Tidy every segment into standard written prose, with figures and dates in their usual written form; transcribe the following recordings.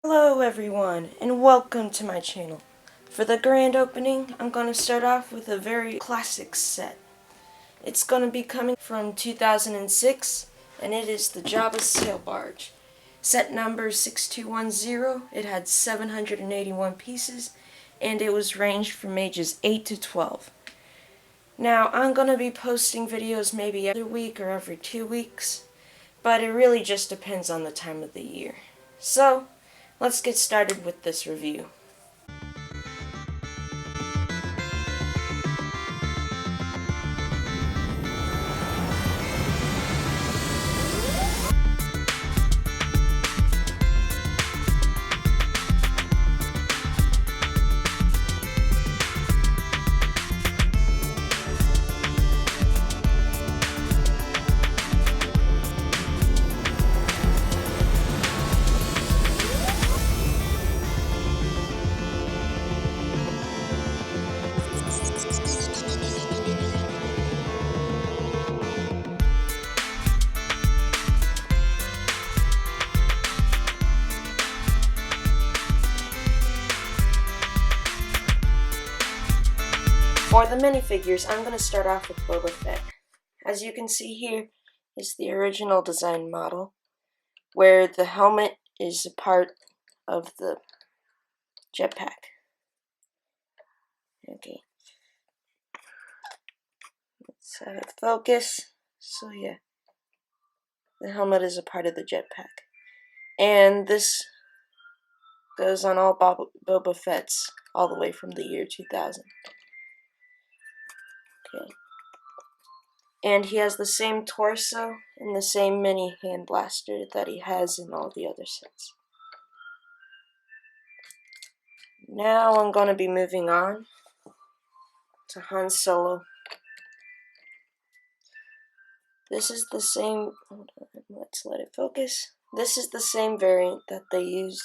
Hello everyone, and welcome to my channel. For the grand opening, I'm going to start off with a very classic set. It's going to be coming from 2006, and it is the Jabba Sail Barge. Set number 6210, it had 781 pieces, and it was ranged from ages 8 to 12. Now, I'm going to be posting videos maybe every week or every 2 weeks, but it really just depends on the time of the year. So, let's get started with this review. For the minifigures, I'm going to start off with Boba Fett. As you can see here is the original design model, where the helmet is a part of the jetpack. Okay, let's have it focus. So yeah, the helmet is a part of the jetpack. And this goes on all Boba Fett's all the way from the year 2000. Okay. And he has the same torso and the same mini hand blaster that he has in all the other sets. Now I'm going to be moving on to Han Solo. This is the same, hold on, let's let it focus. This is the same variant that they used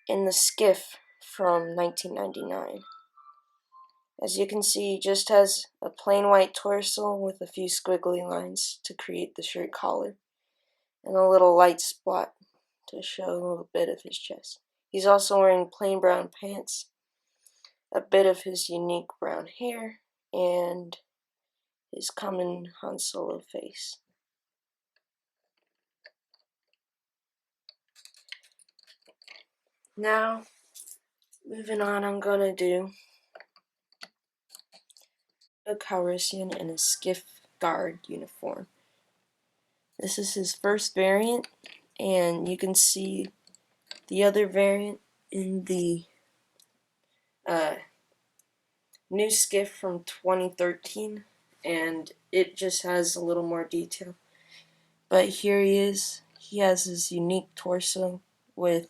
in the skiff from 1999. As you can see, he just has a plain white torso with a few squiggly lines to create the shirt collar, and a little light spot to show a little bit of his chest. He's also wearing plain brown pants, a bit of his unique brown hair, and his common Han Solo face. Now, moving on, I'm gonna do a Calrissian in a skiff guard uniform. This is his first variant, and you can see the other variant in the new skiff from 2013, and it just has a little more detail. But here he is. He has his unique torso, which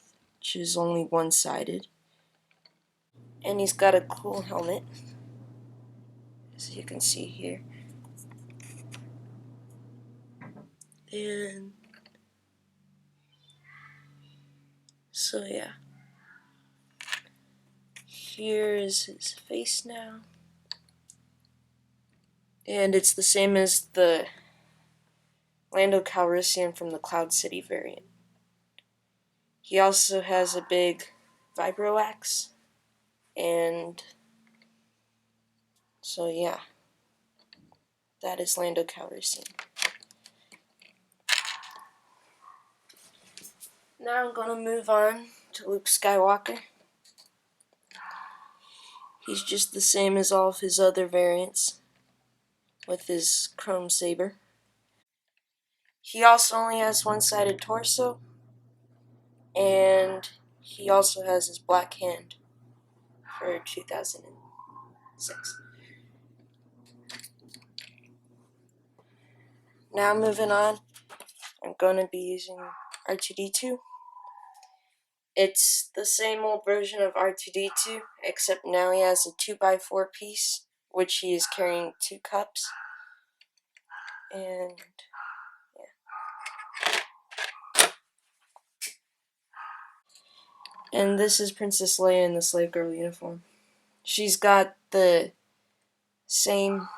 is only one-sided, and he's got a cool helmet, as you can see here. And so yeah, here is his face now, and it's the same as the Lando Calrissian from the Cloud City variant. He also has a big vibro axe, and so yeah, that is Lando Calrissian. Now I'm gonna move on to Luke Skywalker. He's just the same as all of his other variants, with his chrome saber. He also only has one-sided torso, and he also has his black hand for 2006. Now moving on, I'm gonna be using R2-D2. It's the same old version of R2-D2, except now he has a 2x4 piece, which he is carrying 2 cups. And yeah. And this is Princess Leia in the slave girl uniform. She's got the same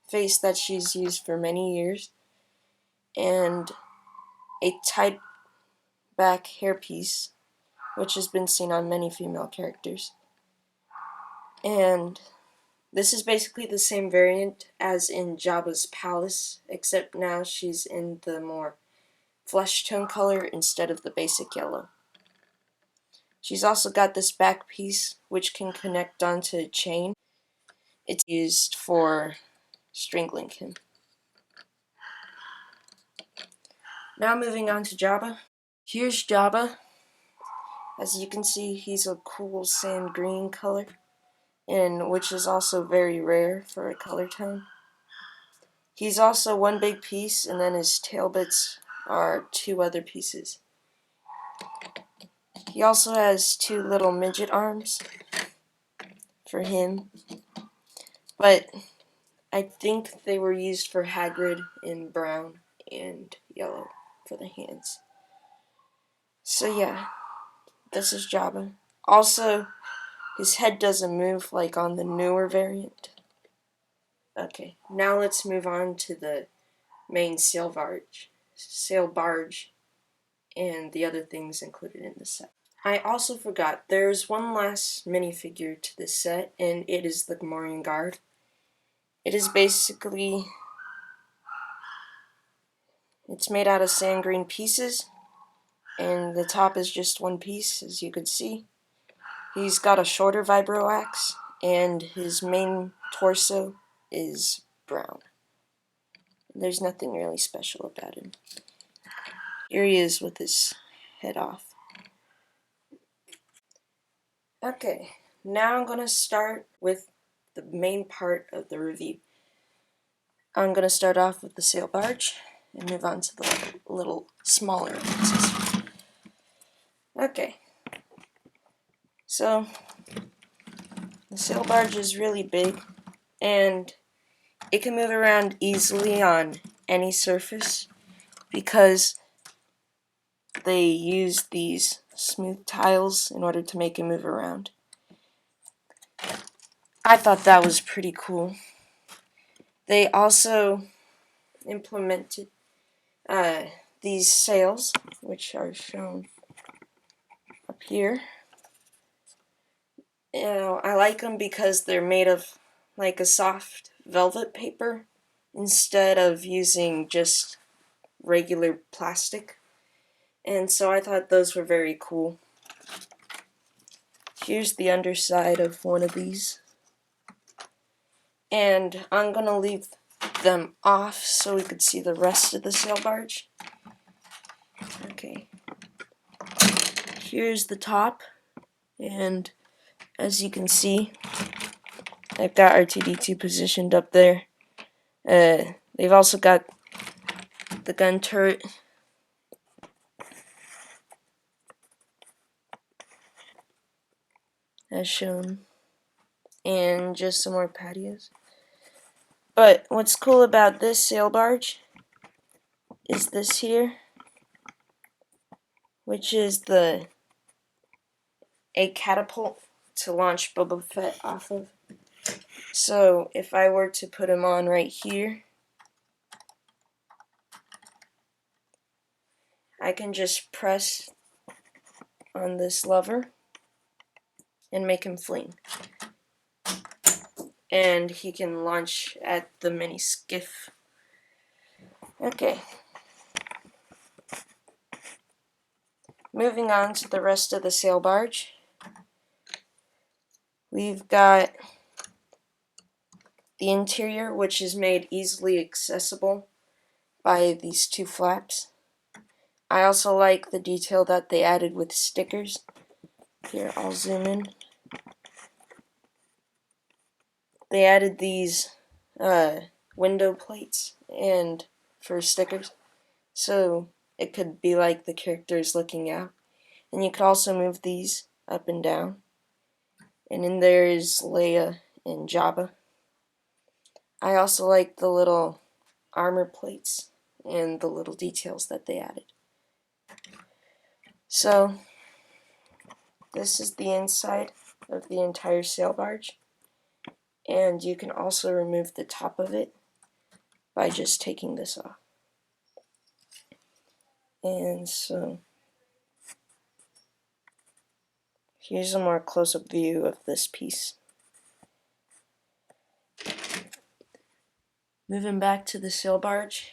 face that she's used for many years, and a tied back hairpiece which has been seen on many female characters. And this is basically the same variant as in Jabba's palace, except now she's in the more flesh tone color instead of the basic yellow. She's also got this back piece which can connect onto a chain. It's used for strangling him. Now moving on to Jabba. Here's Jabba. As you can see, he's a cool sand green color, and which is also very rare for a color tone. He's also one big piece, and then his tail bits are two other pieces. He also has two little midget arms for him, but I think they were used for Hagrid in brown and yellow for the hands. So yeah, this is Jabba. Also, his head doesn't move like on the newer variant. Okay, now let's move on to the main sail barge, and the other things included in the set. I also forgot, there's one last minifigure to this set, and it is the Gamorrean Guard. It is basically, it's made out of sand green pieces, and the top is just one piece, as you can see. He's got a shorter vibro axe, and his main torso is brown. There's nothing really special about him. Here he is with his head off. Okay, now I'm going to start with the main part of the review. I'm going to start off with the sail barge and move on to the little smaller pieces. Okay, so the sail barge is really big, and it can move around easily on any surface because they use these smooth tiles in order to make it move around. I thought that was pretty cool. They also implemented these sails, which are shown up here. You know, I like them because they're made of like a soft velvet paper instead of using just regular plastic. And so I thought those were very cool. Here's the underside of one of these. And I'm going to leave them off so we could see the rest of the sail barge. Okay. Here's the top, and as you can see, I've got R2-D2 positioned up there. They've also got the gun turret. As shown. And just some more patios. But what's cool about this sail barge is this here, which is a catapult to launch Boba Fett off of. So if I were to put him on right here, I can just press on this lever and make him fling. And he can launch at the mini skiff. Okay. Moving on to the rest of the sail barge. We've got the interior, which is made easily accessible by these two flaps. I also like the detail that they added with stickers. Here, I'll zoom in. They added these window plates and for stickers, so it could be like the characters looking out. And you could also move these up and down. And in there is Leia and Jabba. I also like the little armor plates and the little details that they added. So, this is the inside of the entire sail barge. And you can also remove the top of it by just taking this off. And so, Here's a more close-up view of this piece. Moving back to the sail barge,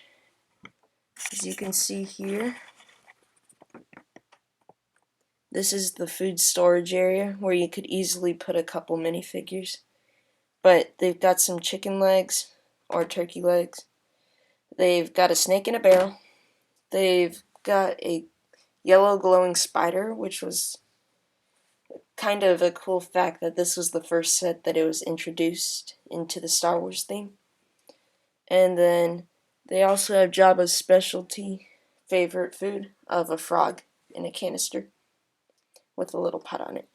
as you can see here, this is the food storage area where you could easily put a couple minifigures. But they've got some chicken legs or turkey legs. They've got a snake in a barrel. They've got a yellow glowing spider, which was kind of a cool fact that this was the first set that it was introduced into the Star Wars theme. And then they also have Jabba's specialty favorite food of a frog in a canister with a little pot on it.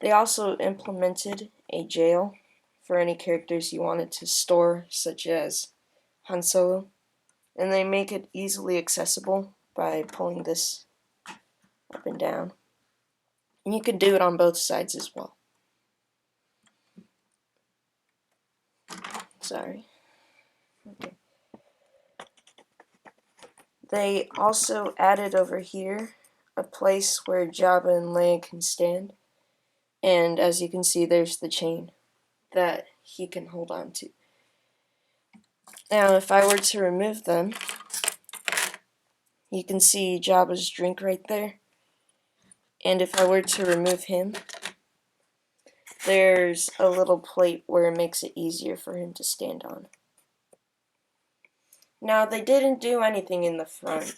They also implemented a jail for any characters you wanted to store, such as Han Solo, and they make it easily accessible by pulling this up and down. And you can do it on both sides as well. Sorry. Okay. They also added over here a place where Jabba and Leia can stand. And as you can see, there's the chain that he can hold on to. Now, if I were to remove them, you can see Jabba's drink right there. And if I were to remove him, there's a little plate where it makes it easier for him to stand on. Now, they didn't do anything in the front,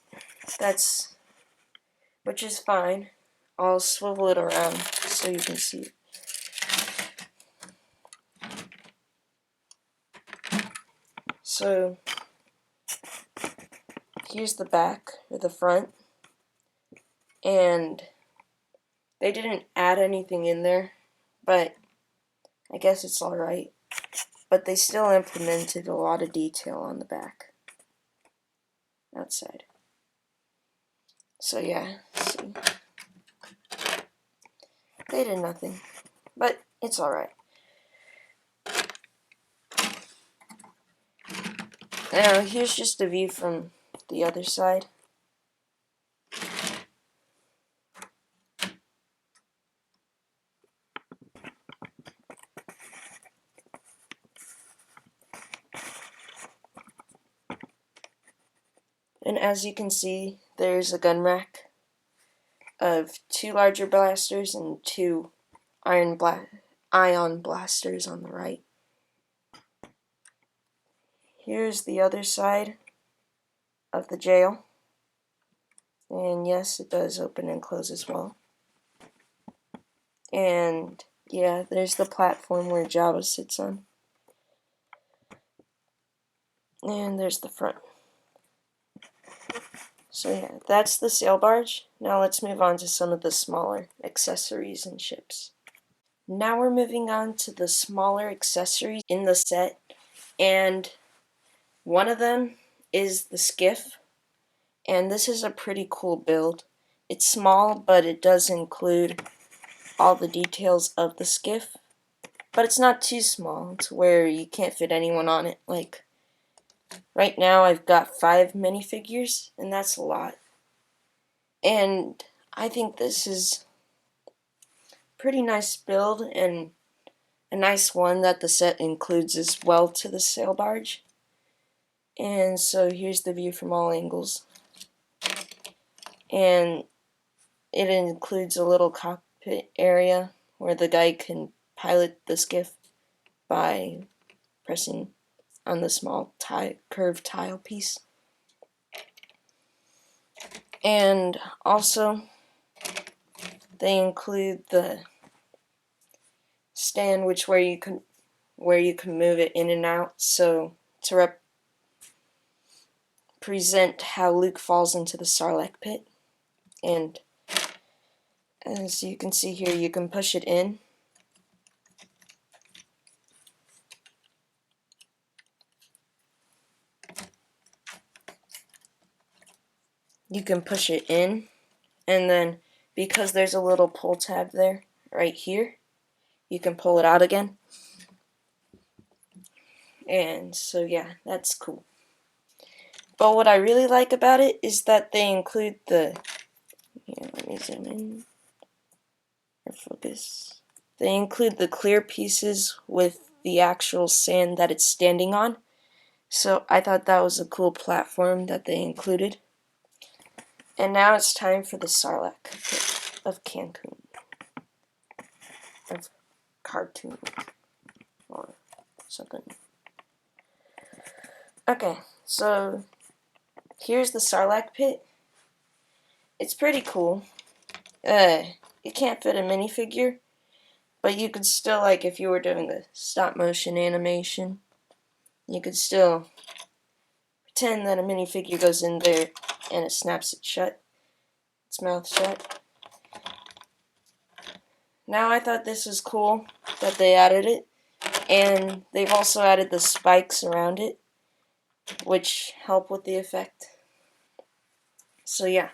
which is fine. I'll swivel it around so you can see it. So, here's the back, or the front, and they didn't add anything in there, but I guess it's alright. But they still implemented a lot of detail on the back. Outside. So yeah, see. They did nothing. But it's alright. Now here's just a view from the other side. And as you can see, there's a gun rack of 2 larger blasters and 2 ion blasters on the right. Here's the other side of the jail. And yes, it does open and close as well. And yeah, there's the platform where Jabba sits on. And there's the front. So yeah, that's the sail barge. Now let's move on to some of the smaller accessories and ships. Now we're moving on to the smaller accessories in the set, and one of them is the skiff, and this is a pretty cool build. It's small, but it does include all the details of the skiff, but it's not too small to where you can't fit anyone on it. Like, right now I've got 5 minifigures, and that's a lot. And I think this is a pretty nice build, and a nice one that the set includes as well to the sail barge. And so here's the view from all angles. And it includes a little cockpit area where the guy can pilot the skiff by pressing on the small curved tile piece. And also they include the stand where you can move it in and out, so to represent how Luke falls into the Sarlacc pit. And as you can see here, you can push it in. You can push it in, and then because there's a little pull tab there, right here, you can pull it out again. And so yeah, that's cool. But what I really like about it is that they include the, here, let me zoom in. or focus. They include the clear pieces with the actual sand that it's standing on. So I thought that was a cool platform that they included. And now it's time for the Sarlacc pit of Cancun. Of cartoon. Or something. Okay, so here's the Sarlacc pit. It's pretty cool. It can't fit a minifigure, but you could still, like, if you were doing the stop motion animation, you could still pretend that a minifigure goes in there and it snaps it shut, its mouth shut. Now I thought this was cool that they added it, and they've also added the spikes around it, which help with the effect. So yeah,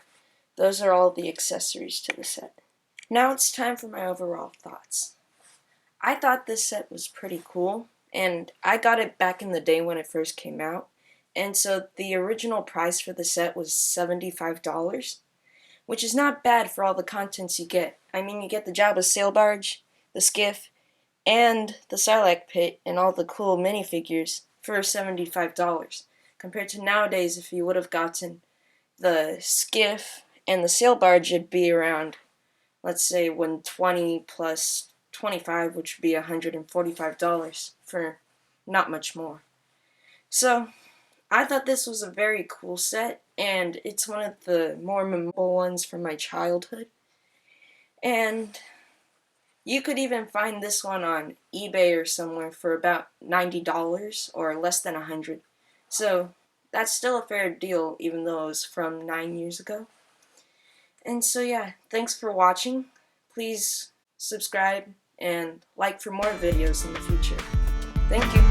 those are all the accessories to the set. Now it's time for my overall thoughts. I thought this set was pretty cool, and I got it back in the day when it first came out, and so the original price for the set was $75, which is not bad for all the contents you get. I mean, you get the Jabba sail barge, the skiff, and the Sarlacc pit, and all the cool minifigures for $75. Compared to nowadays, if you would have gotten the skiff and the sail barge, it'd be around, let's say, 120 plus 25, which would be $145 for not much more. So I thought this was a very cool set, and it's one of the more memorable ones from my childhood. And you could even find this one on eBay or somewhere for about $90 or less than $100. So that's still a fair deal, even though it was from 9 years ago. And so yeah, thanks for watching. Please subscribe and like for more videos in the future. Thank you.